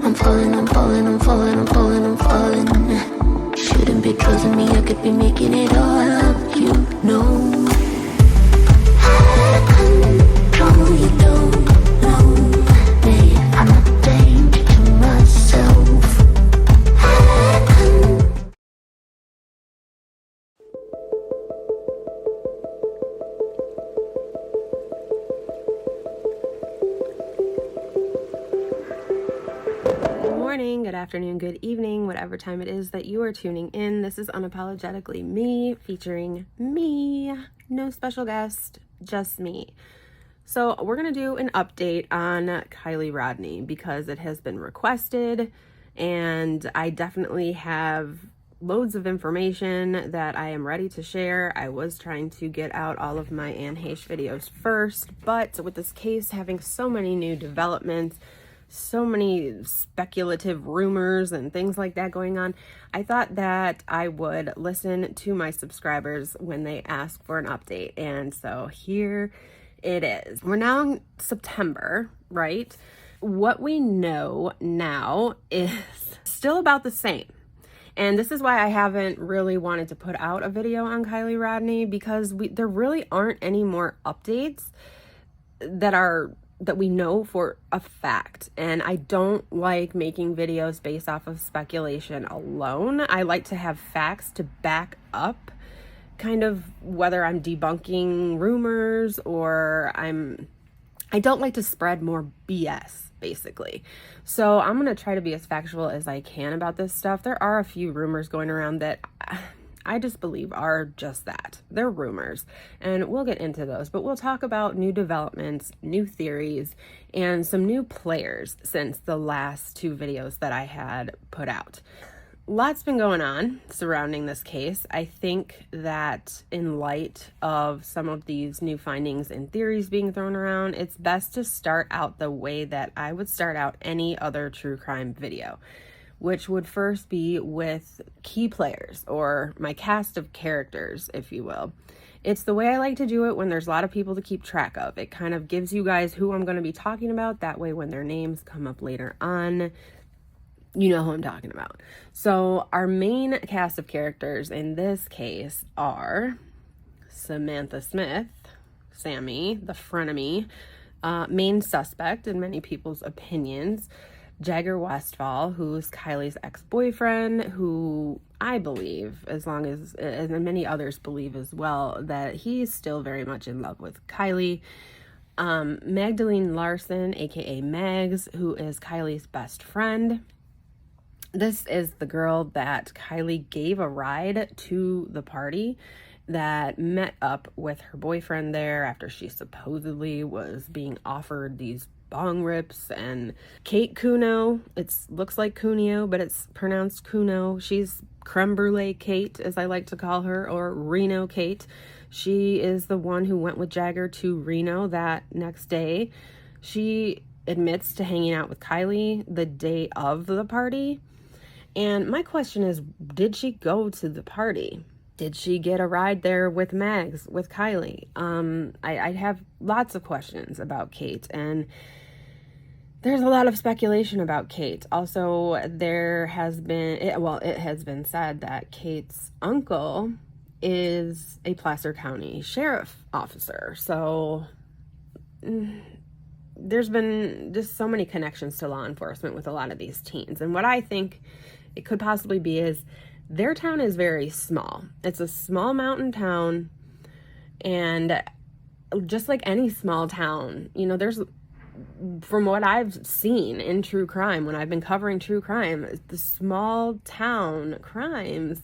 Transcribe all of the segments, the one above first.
I'm falling, I'm falling, I'm falling, I'm falling, I'm falling. Shouldn't be trusting me, I could be making it all up, you know. Out of control, you don't know me. I'm a danger to myself. Out of control. Good morning, good afternoon, good evening, whatever time it is that you are tuning in. This is Unapologetically Me, featuring me. No special guest, just me. So we're going to do an update on Kiely Rodni because it has been requested, and I definitely have loads of information that I am ready to share. I was trying to get out all of my Anne Heche videos first, but with this case having so many new developments, so many speculative rumors and things like that going on, I thought that I would listen to my subscribers when they ask for an update. And so here it is. We're now in September, right? What we know now is still about the same. And this is why I haven't really wanted to put out a video on Kiely Rodni, because there really aren't any more updates that we know for a fact. And I don't like making videos based off of speculation alone. I like to have facts to back up kind of whether I'm debunking rumors or I don't like to spread more BS, basically. So I'm going to try to be as factual as I can about this stuff. There are a few rumors going around that I just believe are just that. They're rumors, and we'll get into those, but we'll talk about new developments, new theories, and some new players since the last two videos that I had put out. Lots been going on surrounding this case. I think that in light of some of these new findings and theories being thrown around, it's best to start out the way that I would start out any other true crime video, which would first be with key players, or my cast of characters, if you will. It's the way I like to do it when there's a lot of people to keep track of. It kind of gives you guys who I'm going to be talking about. That way, when their names come up later on, you know who I'm talking about. So our main cast of characters in this case are Samantha Smith, Sammy, the frenemy, main suspect in many people's opinions, Jagger Westfall, who's Kiely's ex-boyfriend, who I believe, as many others believe as well, that he's still very much in love with Kiely. Magdalene Larson, aka Mags, who is Kiely's best friend. This is the girl that Kiely gave a ride to the party, that met up with her boyfriend there after she supposedly was being offered these bong rips. And Kate Kuno, it looks like Cuneo, but it's pronounced Kuno. She's creme brulee Kate, as I like to call her, or Reno Kate. She is the one who went with Jagger to Reno that next day. She admits to hanging out with Kiely the day of the party. And my question is, did she go to the party? Did she get a ride there with Mags, with Kiely? I have lots of questions about Kate, and there's a lot of speculation about Kate. Also, it has been said that Kate's uncle is a Placer County sheriff officer. So there's been just so many connections to law enforcement with a lot of these teens. And what I think it could possibly be is their town is very small. It's a small mountain town, and just like any small town, there's, from what I've seen in true crime, when I've been covering true crime, the small town crimes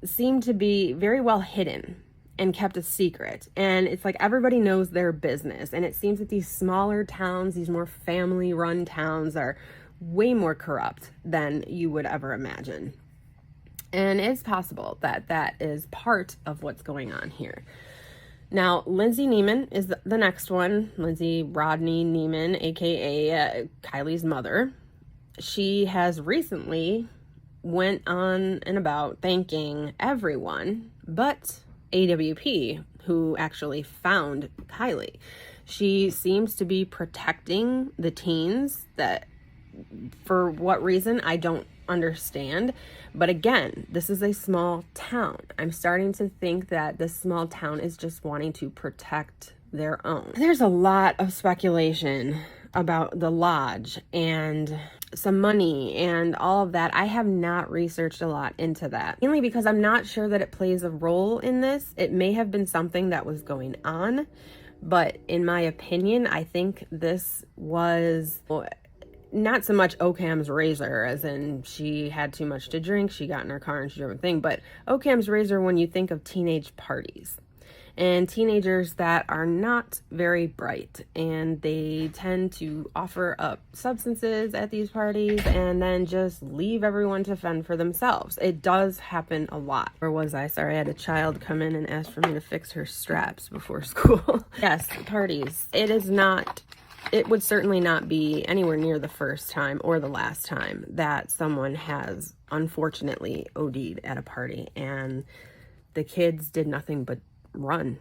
seem to be very well hidden and kept a secret. And it's like everybody knows their business. And it seems that these smaller towns, these more family-run towns, are way more corrupt than you would ever imagine. And it's possible that that is part of what's going on here. Now, Lindsay Neiman is the next one. Lindsay Rodni Neiman, aka Kiely's mother. She has recently went on and about thanking everyone but AWP, who actually found Kiely. She seems to be protecting the teens that For what reason, I don't understand. But again, this is a small town. I'm starting to think that this small town is just wanting to protect their own. There's a lot of speculation about the lodge and some money and all of that. I have not researched a lot into that, mainly because I'm not sure that it plays a role in this. It may have been something that was going on, but in my opinion, I think this was not so much Occam's razor, as in she had too much to drink, she got in her car and she drove a thing, but Occam's razor when you think of teenage parties. And teenagers that are not very bright, and they tend to offer up substances at these parties and then just leave everyone to fend for themselves. It does happen a lot. Where was I? Sorry, I had a child come in and ask for me to fix her straps before school. Yes, parties. It would certainly not be anywhere near the first time or the last time that someone has unfortunately OD'd at a party, and the kids did nothing but run.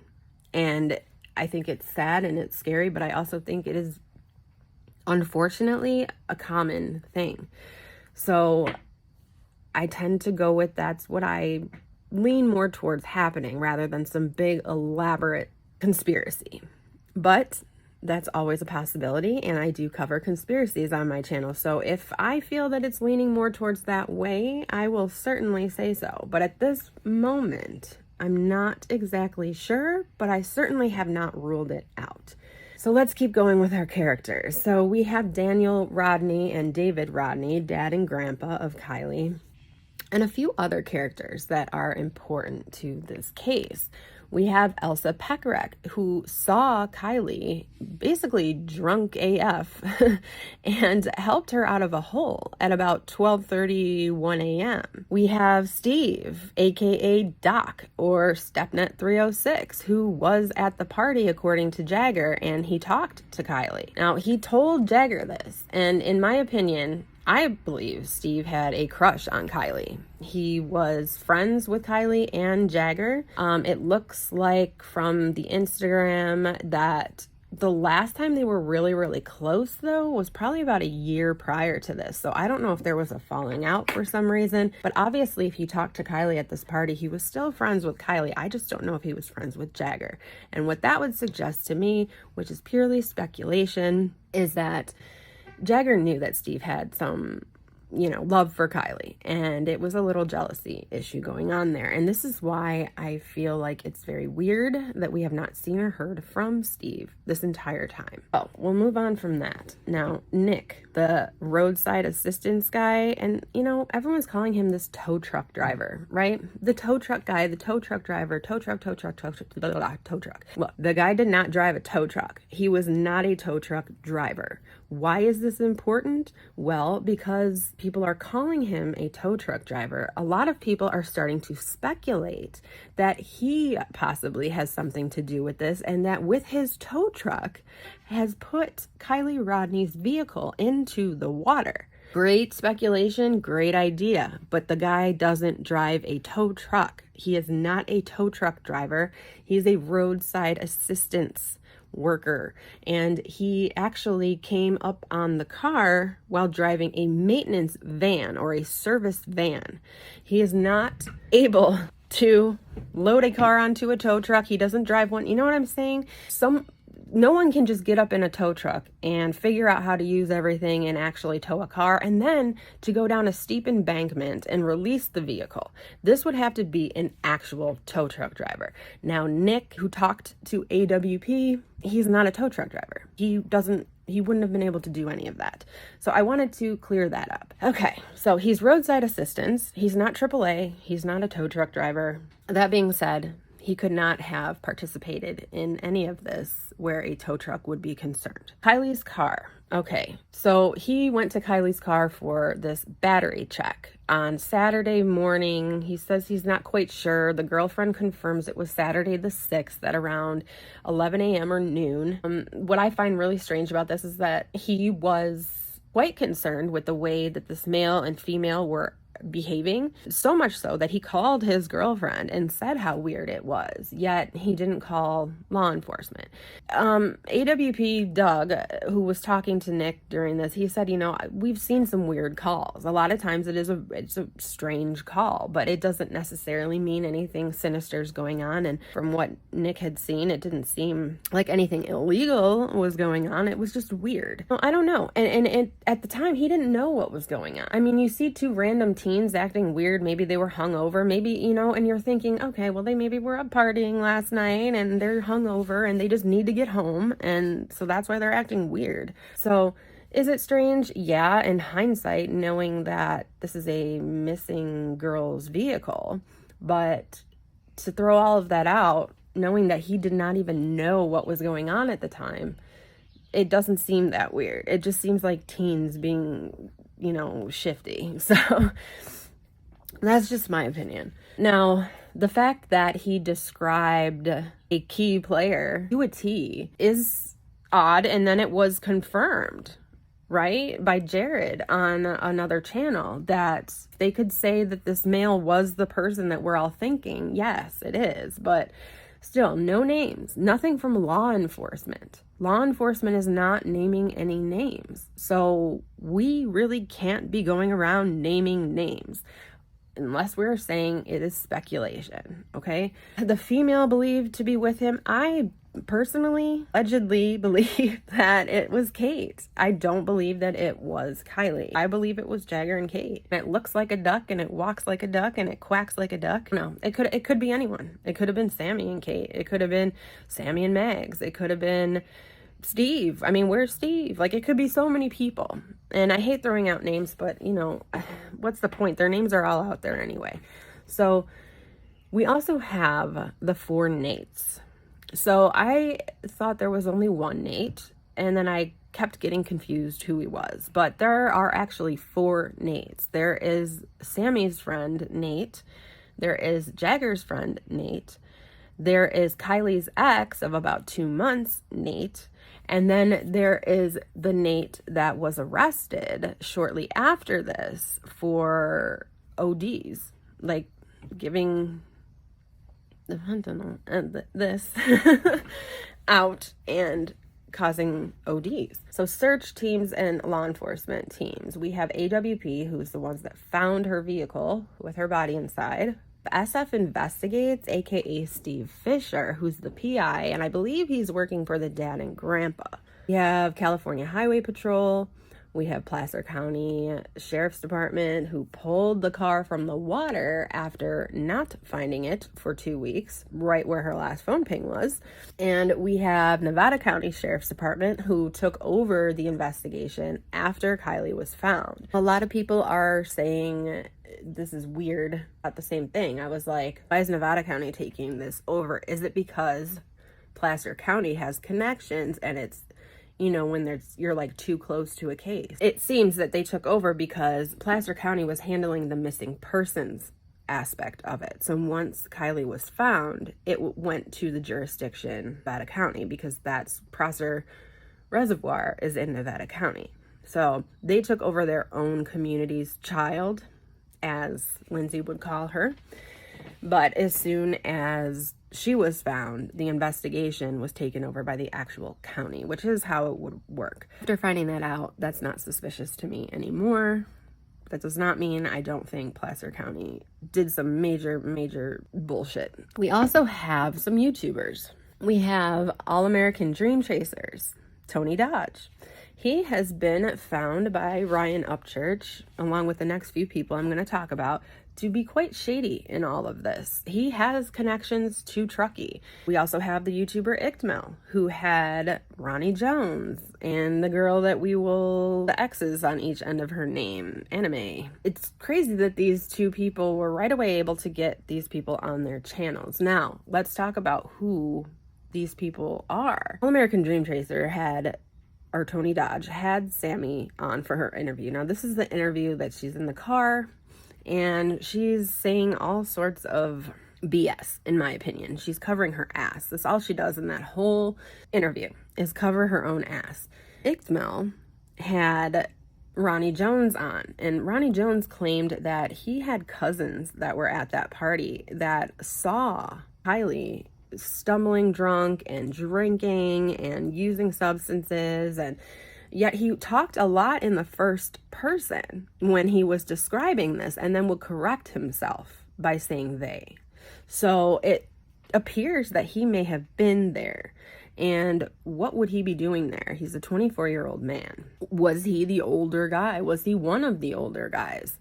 And I think it's sad and it's scary, but I also think it is unfortunately a common thing. So I tend to go with that's what I lean more towards happening rather than some big elaborate conspiracy. But that's always a possibility, and I do cover conspiracies on my channel. So if I feel that it's leaning more towards that way, I will certainly say so. But at this moment, I'm not exactly sure, but I certainly have not ruled it out. So let's keep going with our characters. So we have Daniel Rodni and David Rodni, dad and grandpa of Kiely, and a few other characters that are important to this case. We have Elsa Pekarek, who saw Kiely basically drunk AF and helped her out of a hole at about 12:31 a.m. We have Steve, aka Doc, or Stepnet 306, who was at the party according to Jagger, and he talked to Kiely. Now, he told Jagger this, and in my opinion, I believe Steve had a crush on Kiely. He was friends with Kiely and Jagger. It looks like from the Instagram that the last time they were really, really close, though, was probably about a year prior to this. So I don't know if there was a falling out for some reason. But obviously, if he talked to Kiely at this party, he was still friends with Kiely. I just don't know if he was friends with Jagger. And what that would suggest to me, which is purely speculation, is that Jagger knew that Steve had some, love for Kiely, and it was a little jealousy issue going on there. And this is why I feel like it's very weird that we have not seen or heard from Steve this entire time. Oh, we'll move on from that. Now, Nick, the roadside assistance guy, and, everyone's calling him this tow truck driver, right? The tow truck guy, the tow truck driver, tow truck. Look, the guy did not drive a tow truck. He was not a tow truck driver. Why is this important? Well, because people are calling him a tow truck driver. A lot of people are starting to speculate that he possibly has something to do with this, and that with his tow truck has put Kiely Rodni's vehicle into the water. Great speculation, great idea, but the guy doesn't drive a tow truck. He is not a tow truck driver. He's a roadside assistance worker, and he actually came up on the car while driving a maintenance van or a service van. He is not able to load a car onto a tow truck. He doesn't drive one. You know what I'm saying? No one can just get up in a tow truck and figure out how to use everything and actually tow a car and then to go down a steep embankment and release the vehicle. This would have to be an actual tow truck driver. Now, Nick, who talked to AWP, he's not a tow truck driver. He wouldn't have been able to do any of that. So I wanted to clear that up. Okay, so he's roadside assistance. He's not AAA. He's not a tow truck driver. That being said, he could not have participated in any of this where a tow truck would be concerned. Kiely's car. Okay, so he went to Kiely's car for this battery check on Saturday morning. He says he's not quite sure. The girlfriend confirms it was Saturday the 6th at around 11 a.m. or noon. What I find really strange about this is that he was quite concerned with the way that this male and female were behaving, so much so that he called his girlfriend and said how weird it was, yet he didn't call law enforcement. AWP Doug, who was talking to Nick during this, he said, we've seen some weird calls. A lot of times it's a strange call, but it doesn't necessarily mean anything sinister is going on. And from what Nick had seen, it didn't seem like anything illegal was going on. It was just weird. Well, I don't know. And at the time, he didn't know what was going on. I mean, you see two random teens acting weird. Maybe they were hungover. Maybe, and you're thinking, okay, well, they maybe were up partying last night and they're hungover and they just need to get home. And so that's why they're acting weird. So is it strange? Yeah, in hindsight, knowing that this is a missing girl's vehicle. But to throw all of that out, knowing that he did not even know what was going on at the time, it doesn't seem that weird. It just seems like teens being, shifty. So that's just my opinion. Now, the fact that he described a key player to a T is odd, and then it was confirmed, right, by Jared on another channel, that they could say that this male was the person that we're all thinking. Yes, it is, but still, no names, nothing from law enforcement. Law enforcement is not naming any names, so we really can't be going around naming names unless we're saying it is speculation, okay? The female believed to be with him, I personally, allegedly believe that it was Kate. I don't believe that it was Kiely. I believe it was Jagger and Kate. It looks like a duck and it walks like a duck and it quacks like a duck. No, it could be anyone. It could have been Sammy and Kate. It could have been Sammy and Mags. It could have been Steve. I mean, where's Steve? Like, it could be so many people. And I hate throwing out names, but what's the point? Their names are all out there anyway. So we also have the 4 Nates. So I thought there was only one Nate, and then I kept getting confused who he was. But there are actually 4 Nates. There is Sammy's friend, Nate. There is Jagger's friend, Nate. There is Kylie's ex of about 2 months, Nate. And then there is the Nate that was arrested shortly after this for ODs, like giving, I don't know, this out and causing ODs. So search teams and law enforcement teams. We have AWP, who's the ones that found her vehicle with her body inside. SF Investigates, aka Steve Fisher, who's the PI, and I believe he's working for the dad and grandpa. We have California Highway Patrol. We have Placer County Sheriff's Department, who pulled the car from the water after not finding it for 2 weeks, right where her last phone ping was. And we have Nevada County Sheriff's Department, who took over the investigation after Kiely was found. A lot of people are saying this is weird about the same thing. I was like, why is Nevada County taking this over? Is it because Placer County has connections and it's, when you're like too close to a case? It seems that they took over because Placer County was handling the missing persons aspect of it. So once Kiely was found, it went to the jurisdiction Nevada County, because that's Prosser Reservoir is in Nevada County. So they took over their own community's child, as Lindsay would call her. But as soon as she was found, the investigation was taken over by the actual county, which is how it would work. After finding that out, that's not suspicious to me anymore. That does not mean I don't think Placer County did some major bullshit. We also have some YouTubers. We have All American Dream Chasers, Tony Dodge. He has been found by Ryan Upchurch, along with the next few people I'm going to talk about, to be quite shady in all of this. He has connections to Truckee. We also have the YouTuber Ickmel, who had Ronnie Jones and the girl that the X's on each end of her name, Anime. It's crazy that these two people were right away able to get these people on their channels. Now, let's talk about who these people are. All American Dream Chaser Tony Dodge had Sammy on for her interview. Now, this is the interview that she's in the car and she's saying all sorts of BS, in my opinion. She's covering her ass. That's all she does in that whole interview, is cover her own ass. Ickmel had Ronnie Jones on, and Ronnie Jones claimed that he had cousins that were at that party that saw Kiely stumbling drunk and drinking and using substances, and yet he talked a lot in the first person when he was describing this, and then would correct himself by saying they. So it appears that he may have been there. And what would he be doing there? He's a 24-year-old man. Was he the older guy? Was he one of the older guys?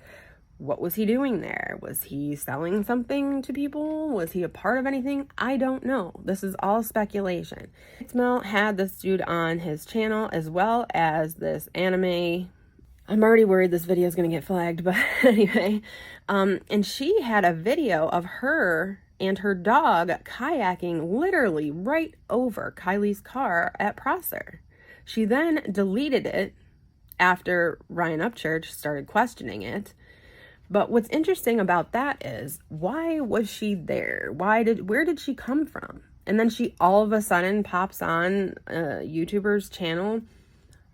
What was he doing there? Was he selling something to people? Was he a part of anything? I don't know. This is all speculation. Mel had this dude on his channel, as well as this anime. I'm already worried this video is going to get flagged, but anyway. And she had a video of her and her dog kayaking literally right over Kiely's car at Prosser. She then deleted it after Ryan Upchurch started questioning it. But what's interesting about that is, why was she there? Where did she come from? And then she all of a sudden pops on a YouTuber's channel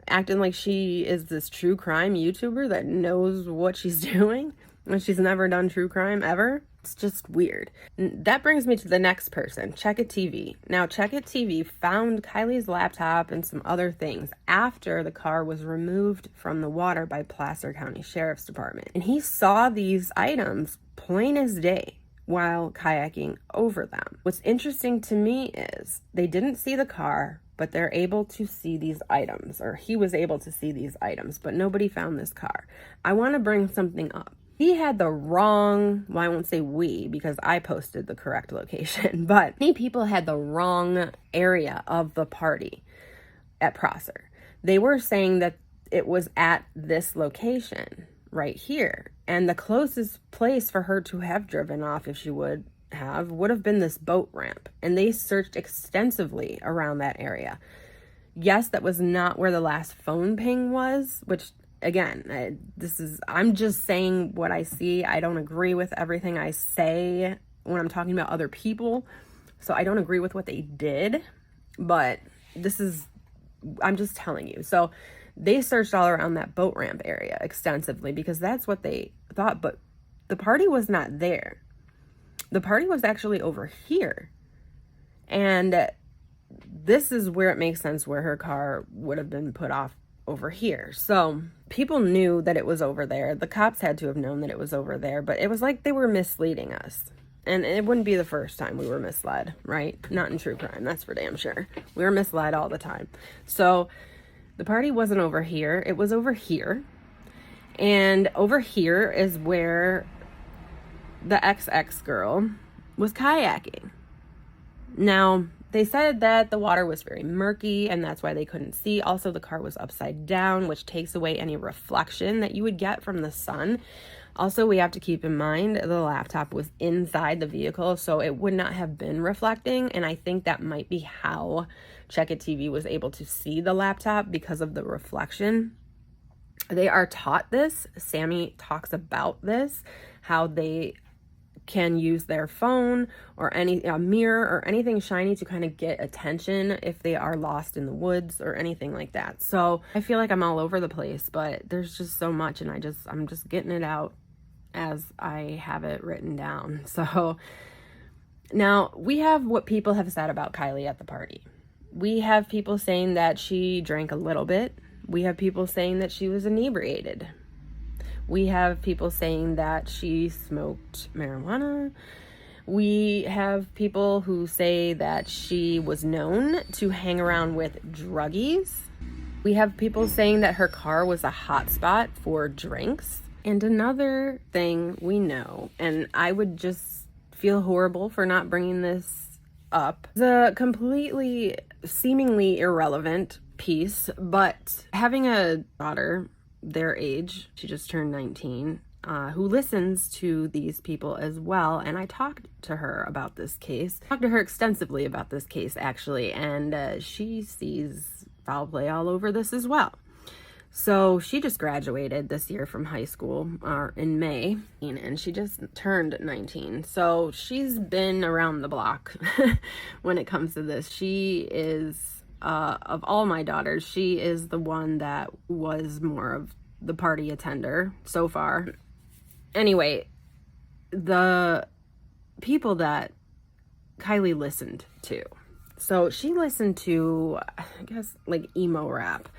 acting like she is this true crime YouTuber that knows what she's doing when she's never done true crime ever. It's just weird. That brings me to the next person, Check It TV. Now, Check It TV found Kiely's laptop and some other things after the car was removed from the water by Placer County Sheriff's Department. And he saw these items plain as day while kayaking over them. What's interesting to me is they didn't see the car, but they're able to see these items, or he was able to see these items, but nobody found this car. I want to bring something up. He had the wrong, well, I won't say we because I posted the correct location, but many people had the wrong area of the party at Prosser. They were saying that it was at this location right here, and the closest place for her to have driven off, if she would have been this boat ramp, and they searched extensively around that area. Yes, that was not where the last phone ping was, which again, I'm just saying what I see. I don't agree with everything I say when I'm talking about other people. So I don't agree with what they did, but I'm just telling you. So they searched all around that boat ramp area extensively because that's what they thought, but the party was not there. The party was actually over here. And this is where it makes sense where her car would have been put off over here. So people knew that it was over there. The cops had to have known that it was over there, but it was like they were misleading us. And it wouldn't be the first time we were misled, right? Not in true crime, that's for damn sure. We were misled all the time. So the party wasn't over here, it was over here. And over here is where the XX girl was kayaking. Now, they said that the water was very murky and that's why they couldn't see. Also, the car was upside down, which takes away any reflection that you would get from the sun. Also, we have to keep in mind the laptop was inside the vehicle, so it would not have been reflecting. And I think that might be how Check It TV was able to see the laptop, because of the reflection. They are taught this. Sammy talks about this, how they can use their phone or a mirror or anything shiny to kind of get attention if they are lost in the woods or anything like that. So I feel like I'm all over the place, but there's just so much, and I'm just getting it out as I have it written down. So now we have what people have said about Kiely at the party. We have people saying that she drank a little bit. We have people saying that she was inebriated. We have people saying that she smoked marijuana. We have people who say that she was known to hang around with druggies. We have people saying that her car was a hotspot for drinks. And another thing we know, and I would just feel horrible for not bringing this up, the completely seemingly irrelevant piece, but having a daughter their age, she just turned 19, who listens to these people as well, and I talked to her about this case. Talked to her extensively about this case, actually, and she sees foul play all over this as well. So she just graduated this year from high school in May, and she just turned 19. So she's been around the block when it comes to this. She is, of all my daughters, she is the one that was more of the party attender so far. Anyway, the people that Kiely listened to. So she listened to, I guess, like emo rap.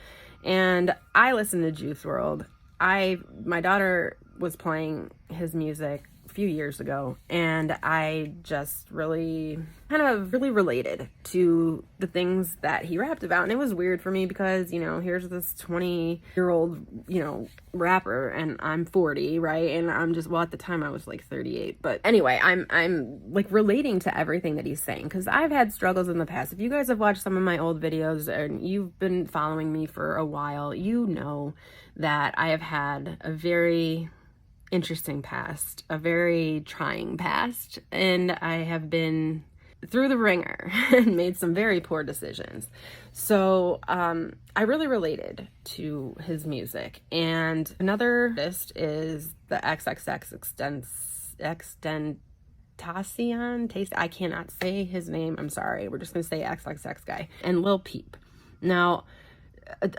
And I listened to Juice WRLD. My daughter was playing his music a few years ago, and I just really related to the things that he rapped about. And it was weird for me because, here's this 20-year-old, rapper, and I'm 40, right? And I'm just, well, at the time I was like 38. But anyway, I'm like relating to everything that he's saying, because I've had struggles in the past. If you guys have watched some of my old videos and you've been following me for a while, you know that I have had a very interesting past, a very trying past, and I have been through the ringer and made some very poor decisions. So I really related to his music. And another artist is the XXX Taste. I cannot say his name. I'm sorry. We're just gonna say XXX guy, and Lil Peep. Now,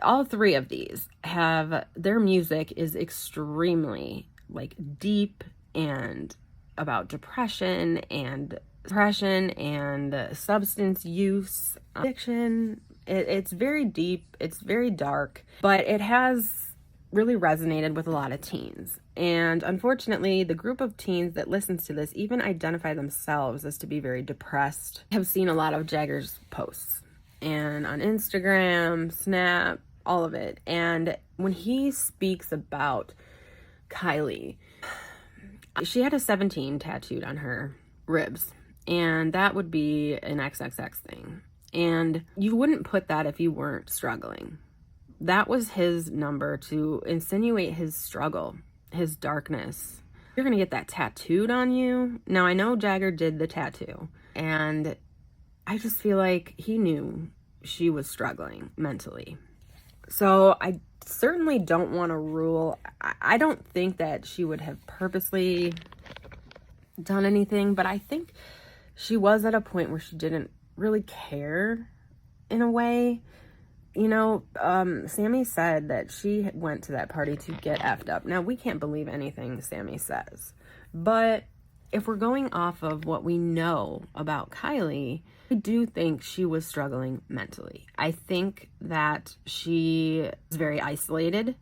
all three of these have, their music is extremely like deep and about depression and substance use, addiction. It's very deep, it's very dark, but it has really resonated with a lot of teens. And unfortunately, the group of teens that listens to this even identify themselves as to be very depressed. I have seen a lot of Jagger's posts and on Instagram, Snap, all of it. And when he speaks about Kiely, she had a 17 tattooed on her ribs, and that would be an XXX thing. And you wouldn't put that if you weren't struggling. That was his number to insinuate his struggle, his darkness. You're gonna get that tattooed on you. Now, I know Jagger did the tattoo, and I just feel like he knew she was struggling mentally. So I certainly don't want to rule. I don't think that she would have purposely done anything, but I think she was at a point where she didn't really care in a way. Sammy said that she went to that party to get effed up. Now, we can't believe anything Sammy says, but if we're going off of what we know about Kiely, I do think she was struggling mentally. I think that she was very isolated,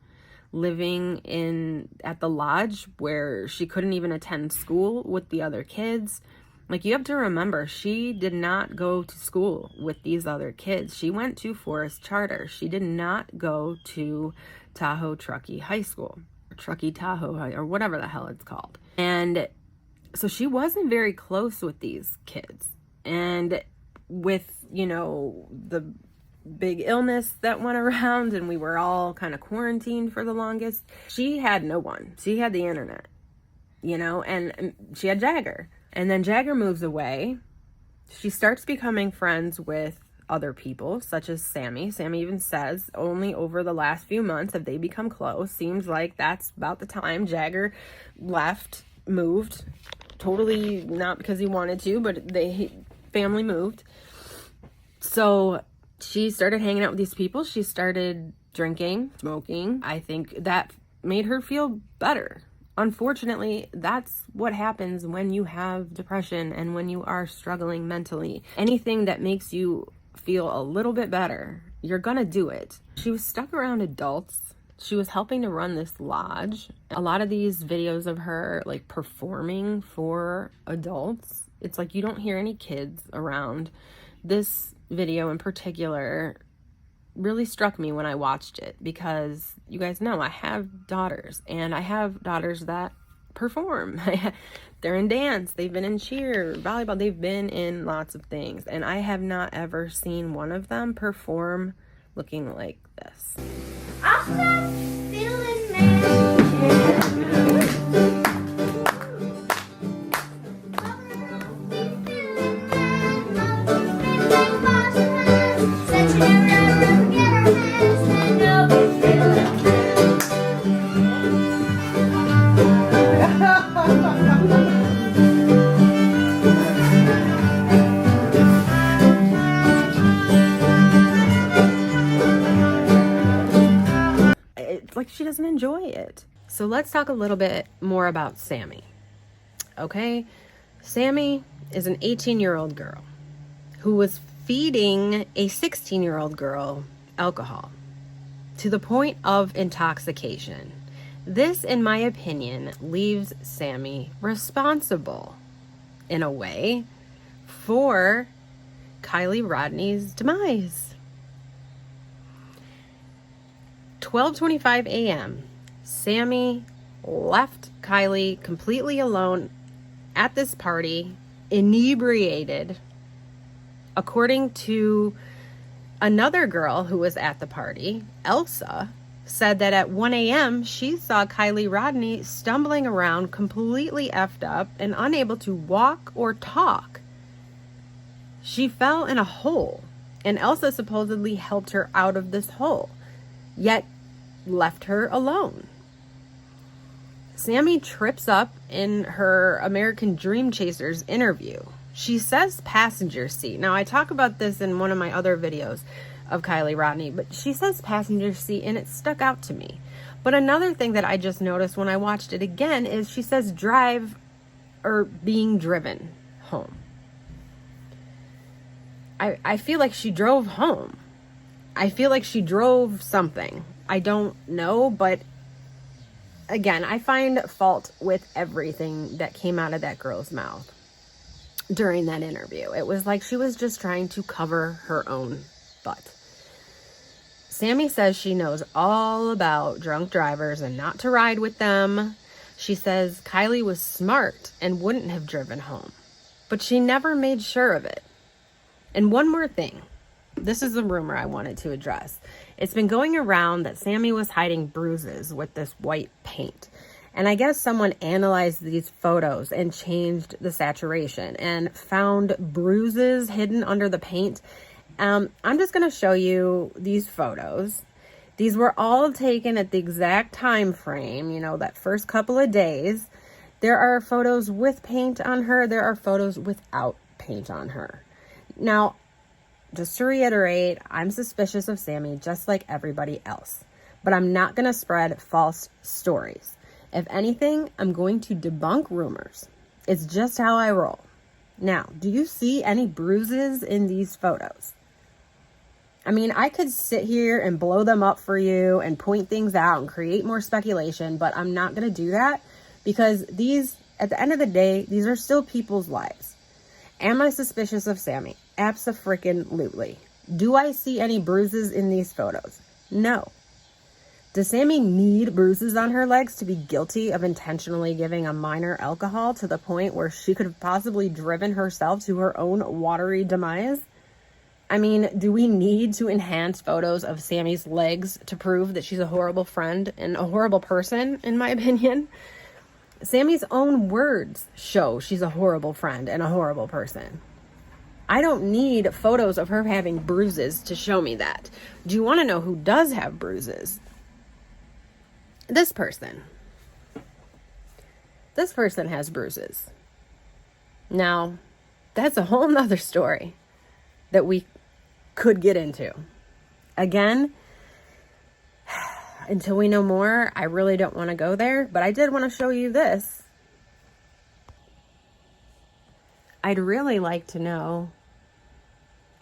living at the lodge where she couldn't even attend school with the other kids. Like, you have to remember, she did not go to school with these other kids. She went to Forest Charter. She did not go to Tahoe Truckee High School, or Truckee Tahoe, or whatever the hell it's called. And so she wasn't very close with these kids. And with, the big illness that went around and we were all kind of quarantined for the longest, she had no one. She had the internet, and she had Jagger. And then Jagger moves away. She starts becoming friends with other people, such as Sammy. Sammy even says only over the last few months have they become close. Seems like that's about the time Jagger moved. Totally not because he wanted to, but family moved. So she started hanging out with these people. She started drinking, smoking. I think that made her feel better. Unfortunately, that's what happens when you have depression and when you are struggling mentally. Anything that makes you feel a little bit better, you're gonna do it. She was stuck around adults. She was helping to run this lodge. A lot of these videos of her like performing for adults, it's like you don't hear any kids around. This video in particular really struck me when I watched it, because you guys know I have daughters, and I have daughters that perform. They're in dance, they've been in cheer, volleyball, they've been in lots of things, and I have not ever seen one of them perform looking like this. I'm not feeling man. It's like she doesn't enjoy So let's talk a little bit more about Sammy. Okay? Sammy is an 18-year-old girl who was feeding a 16-year-old girl alcohol to the point of intoxication. This, in my opinion, leaves Sammy responsible, in a way, for Kiely Rodni's demise. 12:25 a.m., Sammy left Kiely completely alone at this party, inebriated. According to another girl who was at the party, Elsa, said that at 1 a.m. she saw Kiely Rodni stumbling around completely effed up and unable to walk or talk. She fell in a hole, and Elsa supposedly helped her out of this hole, yet left her alone. Sammy trips up in her American Dream Chasers interview. She says passenger seat. Now, I talk about this in one of my other videos of Kiely Rodni, but she says passenger seat, and it stuck out to me. But another thing that I just noticed when I watched it again is she says drive or being driven home. I feel like she drove home. I feel like she drove something. I don't know, but again, I find fault with everything that came out of that girl's mouth during that interview. It was like she was just trying to cover her own butt. Sammy says she knows all about drunk drivers and not to ride with them. She says Kiely was smart and wouldn't have driven home, but she never made sure of it. And one more thing. This is a rumor I wanted to address. It's been going around that Sammy was hiding bruises with this white paint. And I guess someone analyzed these photos and changed the saturation and found bruises hidden under the paint. I'm just going to show you these photos. These were all taken at the exact time frame, that first couple of days. There are photos with paint on her. There are photos without paint on her. Now, just to reiterate, I'm suspicious of Sammy just like everybody else. But I'm not going to spread false stories. If anything, I'm going to debunk rumors. It's just how I roll. Now, do you see any bruises in these photos? I mean, I could sit here and blow them up for you and point things out and create more speculation, but I'm not going to do that because these, at the end of the day, these are still people's lives. Am I suspicious of Sammy? Abso-freaking-lutely. Do I see any bruises in these photos? No. Does Sammy need bruises on her legs to be guilty of intentionally giving a minor alcohol to the point where she could have possibly driven herself to her own watery demise? I mean, do we need to enhance photos of Sammy's legs to prove that she's a horrible friend and a horrible person, in my opinion? Sammy's own words show she's a horrible friend and a horrible person. I don't need photos of her having bruises to show me that. Do you want to know who does have bruises? This person. This person has bruises. Now, that's a whole nother story that we could get into. Again, until we know more, I really don't want to go there, but I did want to show you this. I'd really like to know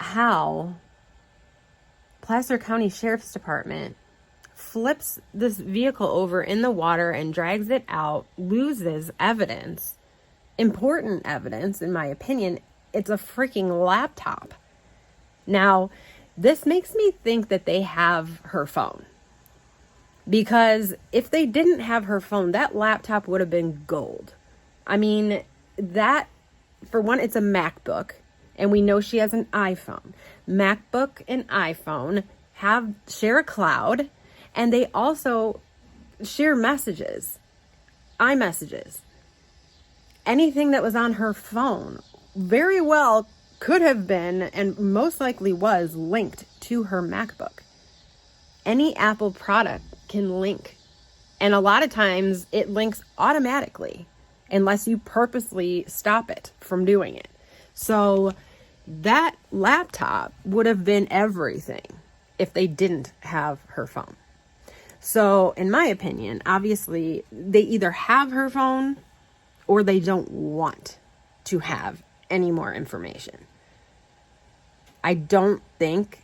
how Placer County Sheriff's Department flips this vehicle over in the water and drags it out, loses evidence, important evidence, in my opinion. It's a freaking laptop. Now, this makes me think that they have her phone. Because if they didn't have her phone, that laptop would have been gold. I mean, that, for one, it's a MacBook, and we know she has an iPhone. MacBook and iPhone share a cloud, and they also share messages, iMessages. Anything that was on her phone very well could have been, and most likely was, linked to her MacBook. Any Apple product can link, and a lot of times it links automatically unless you purposely stop it from doing it. So that laptop would have been everything if they didn't have her phone. So in my opinion, obviously they either have her phone or they don't want to have any more information. I don't think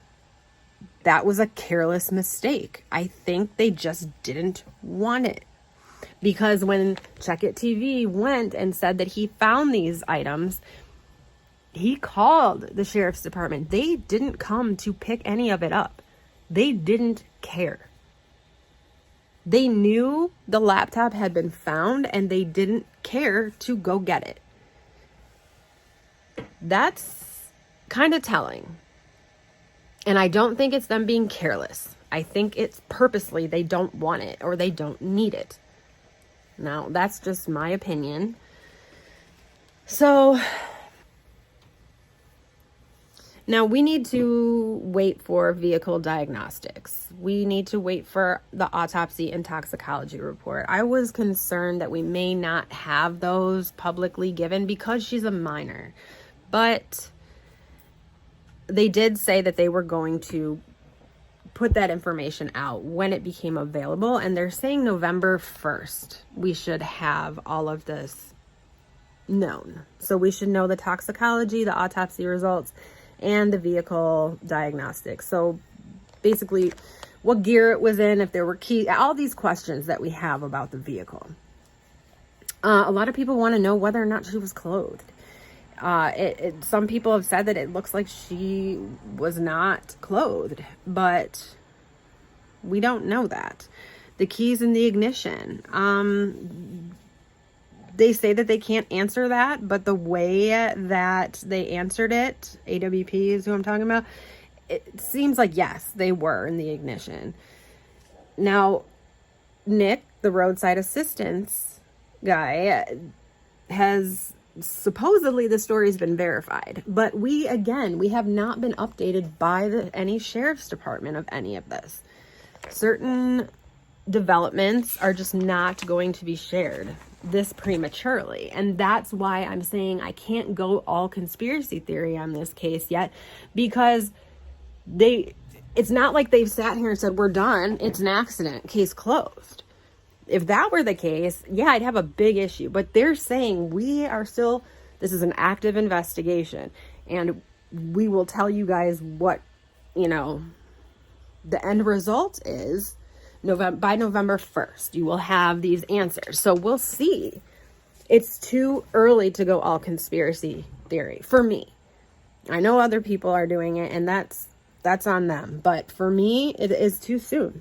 that was a careless mistake. I think they just didn't want it. Because when Check It TV went and said that he found these items, he called the sheriff's department. They didn't come to pick any of it up. They didn't care. They knew the laptop had been found and they didn't care to go get it. That's kind of telling. And I don't think it's them being careless. I think it's purposely they don't want it or they don't need it. Now, that's just my opinion. So, now we need to wait for vehicle diagnostics. We need to wait for the autopsy and toxicology report. I was concerned that we may not have those publicly given because she's a minor. But they did say that they were going to put that information out when it became available. And they're saying November 1st, we should have all of this known. So we should know the toxicology, the autopsy results, and the vehicle diagnostics. So basically what gear it was in, if there were keys, all these questions that we have about the vehicle. A lot of people want to know whether or not she was clothed. Some people have said that it looks like she was not clothed, but we don't know that. The keys in the ignition. They say that they can't answer that, but the way that they answered it, AWP is who I'm talking about, it seems like yes, they were in the ignition. Now, Nick, the roadside assistance guy, has supposedly the story's been verified, but we have not been updated by any sheriff's department of any of this. Certain developments are just not going to be shared this prematurely, and that's why I'm saying I can't go all conspiracy theory on this case yet, because it's not like they've sat here and said we're done, it's an accident, case closed. If that were the case, yeah, I'd have a big issue. But they're saying this is an active investigation. And we will tell you guys what, the end result is by November 1st. You will have these answers. So we'll see. It's too early to go all conspiracy theory for me. I know other people are doing it, and that's on them. But for me, it is too soon.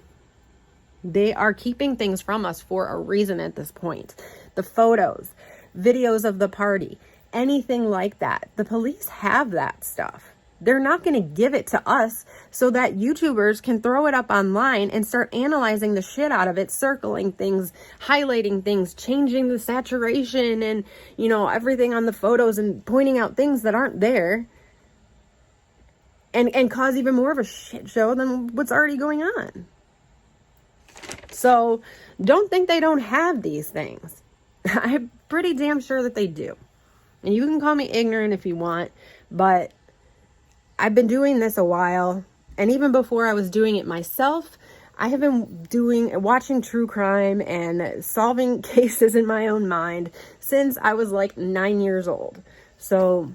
They are keeping things from us for a reason at this point. The photos, videos of the party, anything like that. The police have that stuff. They're not going to give it to us so that YouTubers can throw it up online and start analyzing the shit out of it, circling things, highlighting things, changing the saturation and, everything on the photos and pointing out things that aren't there and cause even more of a shit show than what's already going on. So don't think they don't have these things. I'm pretty damn sure that they do. And you can call me ignorant if you want, but I've been doing this a while. And even before I was doing it myself, I have been watching true crime and solving cases in my own mind since I was like 9 years old. So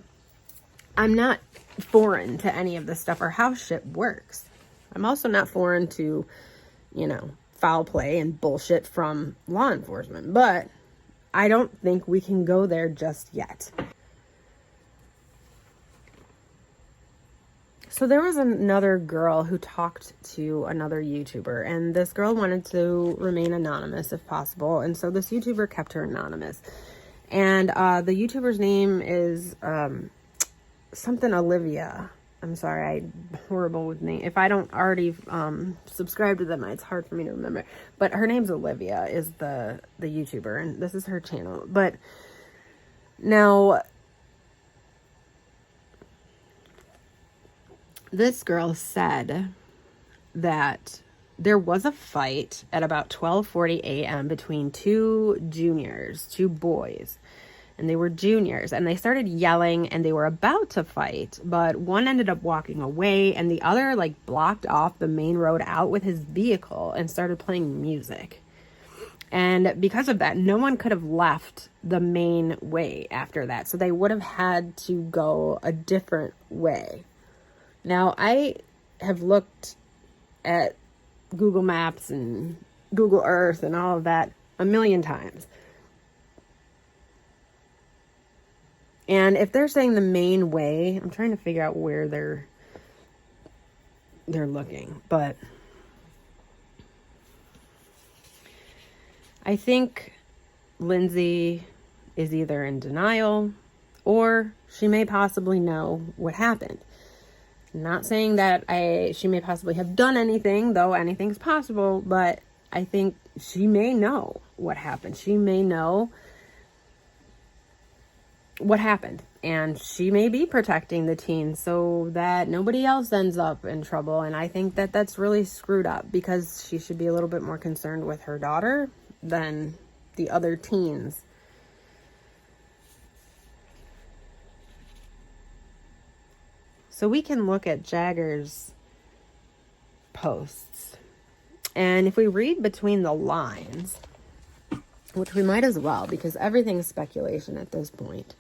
I'm not foreign to any of this stuff or how shit works. I'm also not foreign to, foul play and bullshit from law enforcement, but I don't think we can go there just yet. So there was another girl who talked to another YouTuber, and this girl wanted to remain anonymous if possible, and so this YouTuber kept her anonymous. And the YouTuber's name is something Olivia. I'm sorry, I'm horrible with names. If I don't already subscribe to them, it's hard for me to remember. But her name's Olivia, is the YouTuber, and this is her channel. But now, this girl said that there was a fight at about 12:40 a.m. between two boys. and they were juniors, and they started yelling and they were about to fight, but one ended up walking away and the other like blocked off the main road out with his vehicle and started playing music. And because of that, no one could have left the main way after that. So they would have had to go a different way. Now, I have looked at Google Maps and Google Earth and all of that a million times. And if they're saying the main way, I'm trying to figure out where they're looking. But I think Lindsay is either in denial or she may possibly know what happened. I'm not saying that she may possibly have done anything, though anything's possible, but I think she may know what happened. She may know what happened, and she may be protecting the teen so that nobody else ends up in trouble. And I think that that's really screwed up, because she should be a little bit more concerned with her daughter than the other teens. So we can look at Jagger's posts, and if we read between the lines, which we might as well, because everything's speculation at this point,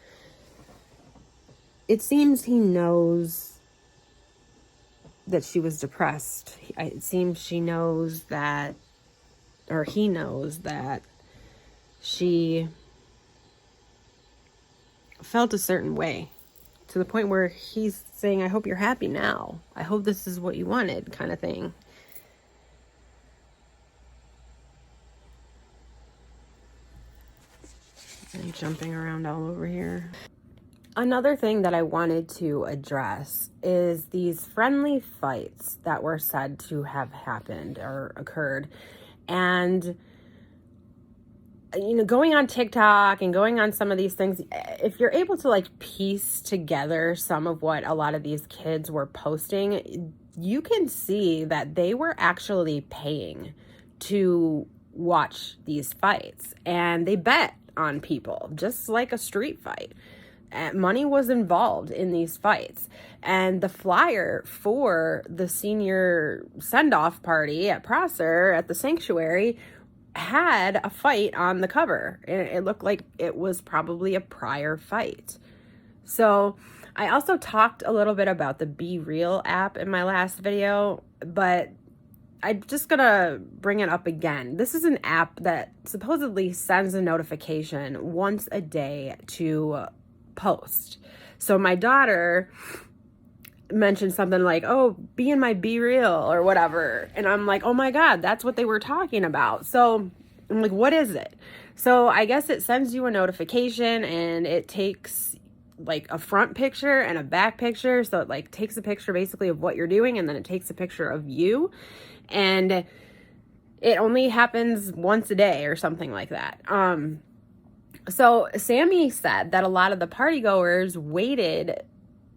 it seems he knows that she was depressed. It seems she knows that, or he knows that she felt a certain way, to the point where he's saying, I hope you're happy now. I hope this is what you wanted, kind of thing. I'm jumping around all over here. Another thing that I wanted to address is these friendly fights that were said to have happened or occurred. And going on TikTok and going on some of these things, if you're able to like piece together some of what a lot of these kids were posting, you can see that they were actually paying to watch these fights, and they bet on people, just like a street fight. Money was involved in these fights. And the flyer for the senior send-off party at Prosser at the sanctuary had a fight on the cover. It looked like it was probably a prior fight. So I also talked a little bit about the Be Real app in my last video, but I'm just gonna bring it up again. This is an app that supposedly sends a notification once a day to post. So my daughter mentioned something like, oh, be in my Be Real or whatever. And I'm like, oh my God, that's what they were talking about. So I'm like, what is it? So I guess it sends you a notification, and it takes like a front picture and a back picture. So it like takes a picture basically of what you're doing, and then it takes a picture of you. And it only happens once a day or something like that. So Sammy said that a lot of the party goers waited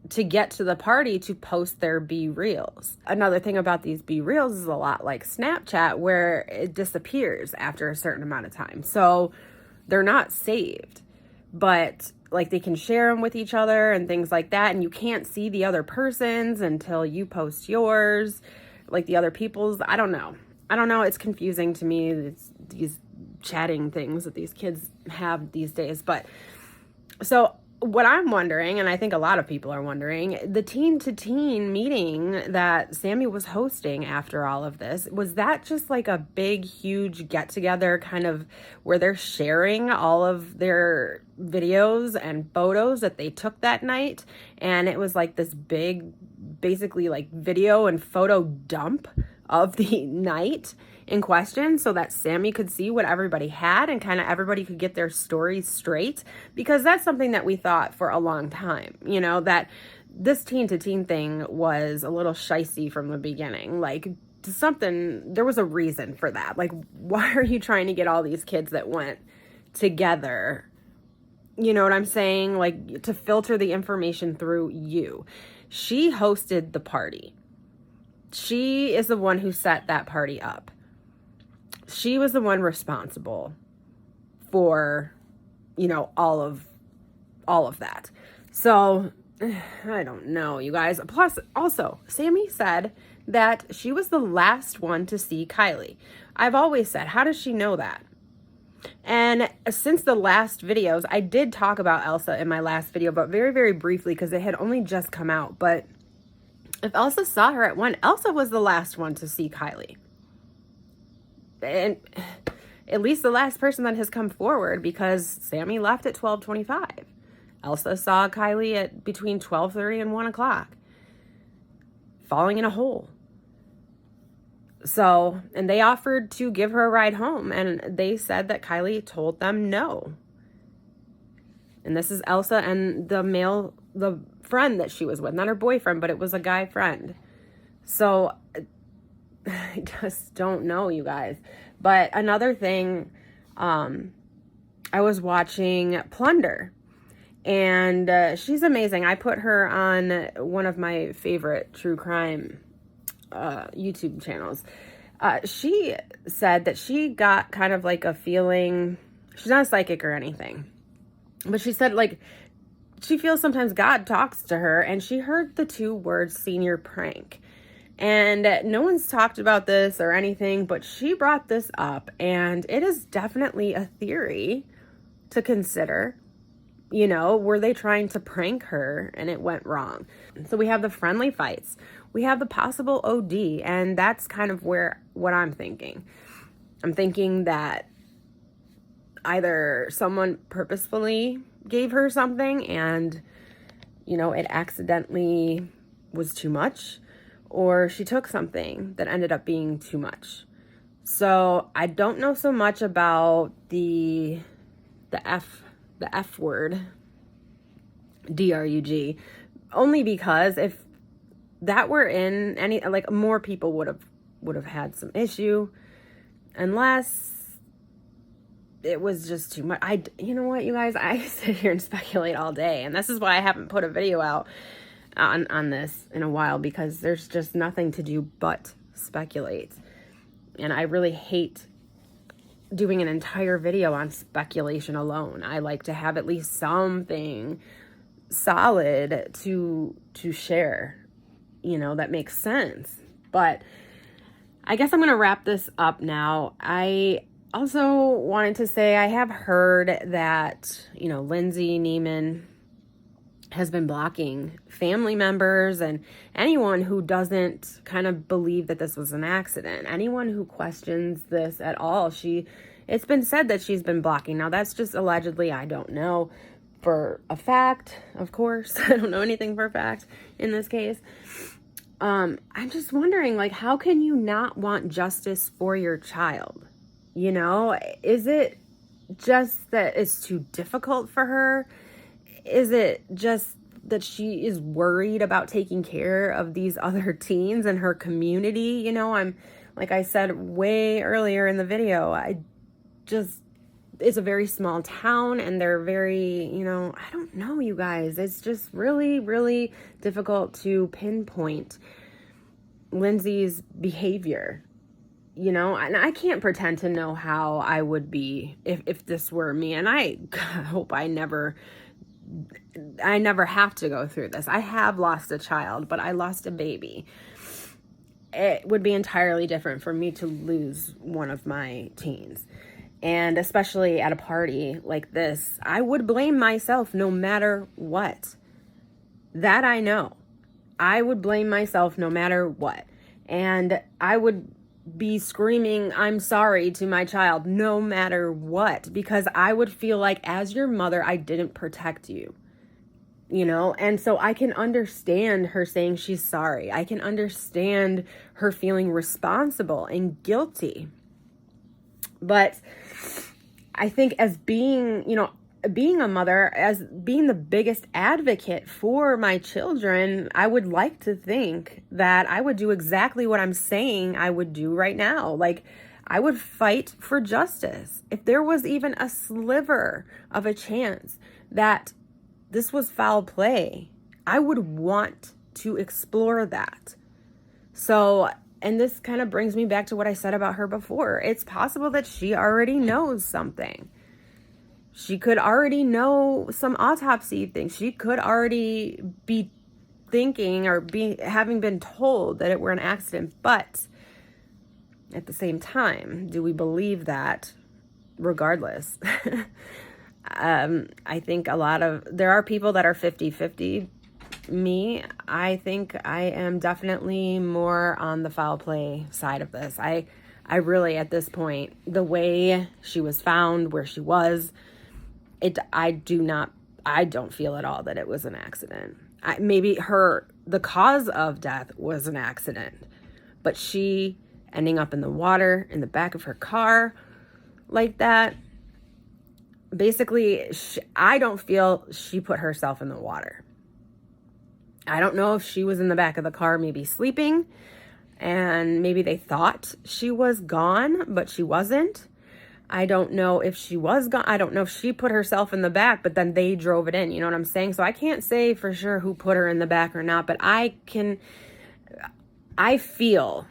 to get to the party to post their Be Reals. Another thing about these Be Reals is a lot like Snapchat, where it disappears after a certain amount of time. So they're not saved, but like they can share them with each other and things like that. And you can't see the other person's until you post yours, like the other people's. I don't know. It's confusing to me. It's these chatting things that these kids have these days. But so what I'm wondering, and I think a lot of people are wondering, the teen to teen meeting that Sammy was hosting after all of this, was that just like a big, huge get together kind of where they're sharing all of their videos and photos that they took that night? And it was like this big, basically like video and photo dump of the night in question, so that Sammy could see what everybody had and kind of everybody could get their stories straight, because that's something that we thought for a long time, that this teen to teen thing was a little shicey from the beginning. Like, there was a reason for that. Like, why are you trying to get all these kids that went together? You know what I'm saying? Like, to filter the information through you. She hosted the party. She is the one who set that party up. She was the one responsible for, all of all of that. So I don't know, you guys. Plus, also, Sammy said that she was the last one to see Kiely. I've always said, how does she know that? And since the last videos, I did talk about Elsa in my last video, but very, very briefly because it had only just come out. But if Elsa saw her at 1, Elsa was the last one to see Kiely. And at least the last person that has come forward, because Sammy left at 12:25. Elsa saw Kiely at between 12:30 and 1 o'clock, falling in a hole. So, and they offered to give her a ride home, and they said that Kiely told them no. And this is Elsa and the friend that she was with, not her boyfriend, but it was a guy friend. So, I just don't know, you guys. But another thing, I was watching Plunder, and she's amazing. I put her on one of my favorite true crime YouTube channels. She said that she got kind of like a feeling, she's not a psychic or anything, but she said like she feels sometimes God talks to her, and she heard the 2 words senior prank. And no one's talked about this or anything, but she brought this up, and it is definitely a theory to consider. You know, were they trying to prank her and it went wrong? So we have the friendly fights. We have the possible OD, and that's kind of what I'm thinking. I'm thinking that either someone purposefully gave her something and, you know, it accidentally was too much, or she took something that ended up being too much. So I don't know so much about the F word, DRUG, only because if that were in any, like, more people would have had some issue, unless it was just too much. You know what, you guys, I sit here and speculate all day, and this is why I haven't put a video out on this in a while, because there's just nothing to do but speculate. And I really hate doing an entire video on speculation alone. I like to have at least something solid to share, you know, that makes sense. But I guess I'm going to wrap this up now. I also wanted to say I have heard that, you know, Lindsay Neiman has been blocking family members and anyone who doesn't kind of believe that this was an accident. Anyone who questions this at all, it's been said that she's been blocking. Now, that's just allegedly. I don't know for a fact, of course. I don't know anything for a fact in this case. I'm just wondering, like, how can you not want justice for your child? You know, is it just that it's too difficult for her? Is it just that she is worried about taking care of these other teens in her community? You know, like I said way earlier in the video, it's a very small town, and they're very, you know, I don't know, you guys. It's just really, really difficult to pinpoint Lindsay's behavior, you know, and I can't pretend to know how I would be if this were me. And I hope I never have to go through this. I have lost a child, but I lost a baby. It would be entirely different for me to lose one of my teens. And especially at a party like this, I would blame myself no matter what. That I know. I would blame myself no matter what. And I would be screaming, I'm sorry, to my child no matter what. Because I would feel like, as your mother, I didn't protect you. You know? And so I can understand her saying she's sorry. I can understand her feeling responsible and guilty. But I think as being, you know, being a mother, as being the biggest advocate for my children, I would like to think that I would do exactly what I'm saying I would do right now. Like, I would fight for justice. If there was even a sliver of a chance that this was foul play, I would want to explore that. So, and this kind of brings me back to what I said about her before. It's possible that she already knows something. She could already know some autopsy things. She could already be thinking or having been told that it were an accident. But at the same time, do we believe that regardless? I think there are people that are 50-50. Me, I think I am definitely more on the foul play side of this. I really, at this point, the way she was found, where she was, I don't feel at all that it was an accident. Maybe the cause of death was an accident, but she ending up in the water, in the back of her car like that, basically, I don't feel she put herself in the water. I don't know if she was in the back of the car, maybe sleeping, and maybe they thought she was gone, but she wasn't. I don't know if she was gone. I don't know if she put herself in the back, but then they drove it in. You know what I'm saying? So I can't say for sure who put her in the back or not, but I feel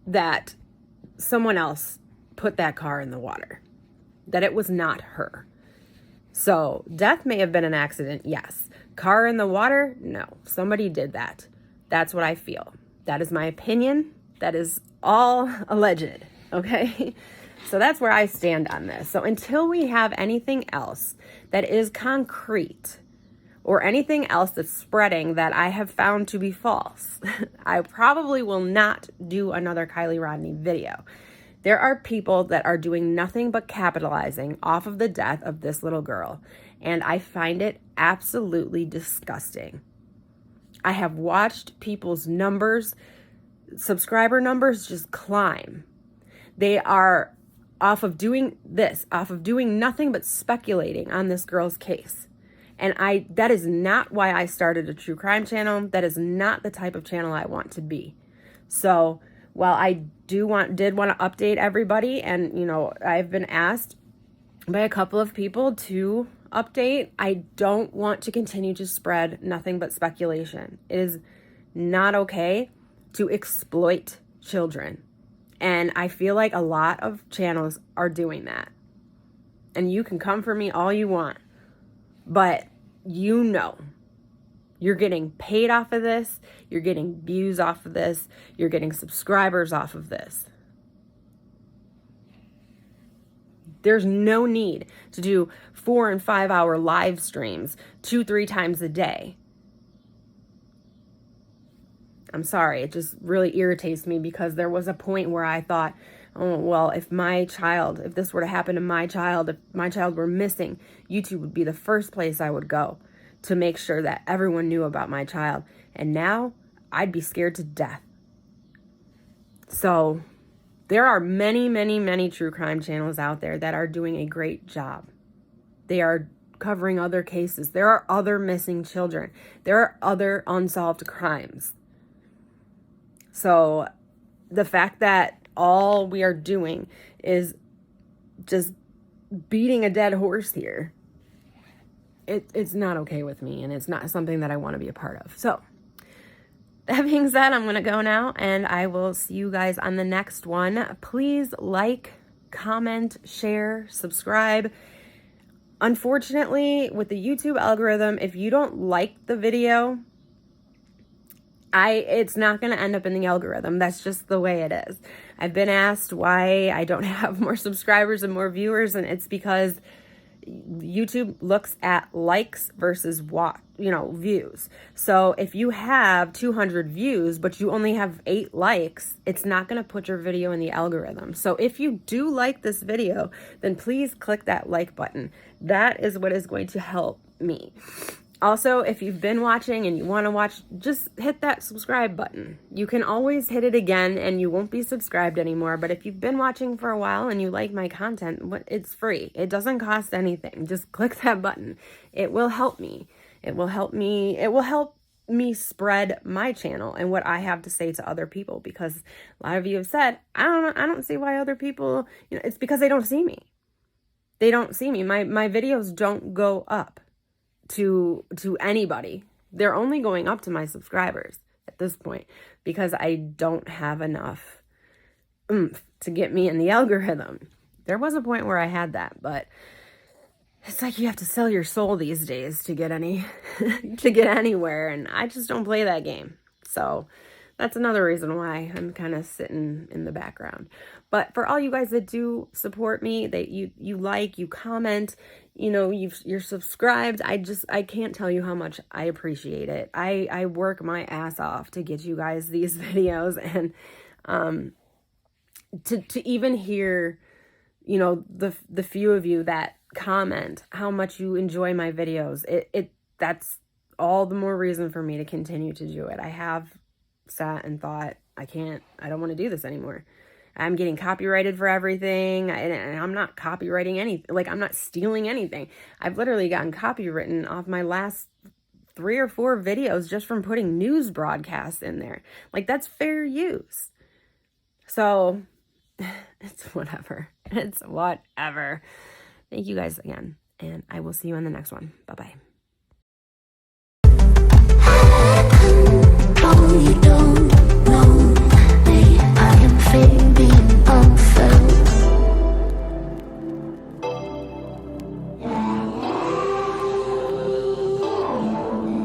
that someone else put that car in the water, that it was not her. So death may have been an accident, yes. Car in the water, no. Somebody did that. That's what I feel. That is my opinion. That is all alleged, okay? So that's where I stand on this. So until we have anything else that is concrete or anything else that's spreading that I have found to be false, I probably will not do another Kiely Rodni video. There are people that are doing nothing but capitalizing off of the death of this little girl, and I find it absolutely disgusting. I have watched people's subscriber numbers just climb. They are off of doing nothing but speculating on this girl's case. And that is not why I started a true crime channel. That is not the type of channel I want to be. So while I did want to update everybody, and I've been asked by a couple of people to update, I don't want to continue to spread nothing but speculation. It is not okay to exploit children. And I feel like a lot of channels are doing that. And you can come for me all you want, but you're getting paid off of this. You're getting views off of this. You're getting subscribers off of this. There's no need to do 4 and 5 hour live streams 2-3 times a day. I'm sorry, it just really irritates me, because there was a point where I thought, oh, well, if this were to happen to my child, if my child were missing, YouTube would be the first place I would go to make sure that everyone knew about my child. And now I'd be scared to death. So there are many, many, many true crime channels out there that are doing a great job. They are covering other cases. There are other missing children. There are other unsolved crimes. So the fact that all we are doing is just beating a dead horse here, it's not okay with me, and it's not something that I want to be a part of. So that being said, I'm going to go now, and I will see you guys on the next one. Please like, comment, share, subscribe. Unfortunately, with the YouTube algorithm, if you don't like the video, it's not going to end up in the algorithm. That's just the way it is. I've been asked why I don't have more subscribers and more viewers, and it's because YouTube looks at likes versus views. So if you have 200 views, but you only have 8 likes, it's not going to put your video in the algorithm. So if you do like this video, then please click that like button. That is what is going to help me. Also, if you've been watching and you want to watch, just hit that subscribe button. You can always hit it again and you won't be subscribed anymore. But if you've been watching for a while and you like my content, it's free. It doesn't cost anything. Just click that button. It will help me. It will help me spread my channel and what I have to say to other people, because a lot of you have said, I don't see why other people, it's because they don't see me. They don't see me. My videos don't go up to anybody. They're only going up to my subscribers at this point, because I don't have enough oomph to get me in the algorithm. There was a point where I had that, but it's like you have to sell your soul these days to get to get anywhere, and I just don't play that game. So that's another reason why I'm kind of sitting in the background. But for all you guys that do support me, that you like, you comment, you're subscribed, I can't tell you how much I appreciate it. I work my ass off to get you guys these videos, and to even hear, the few of you that comment how much you enjoy my videos, that's all the more reason for me to continue to do it. I have sat and thought, I don't want to do this anymore. I'm getting copyrighted for everything, and I'm not copywriting anything. Like, I'm not stealing anything. I've literally gotten copywritten off my last 3 or 4 videos just from putting news broadcasts in there. Like, that's fair use. So it's whatever. It's whatever. Thank you guys again, and I will see you on the next one. Bye-bye.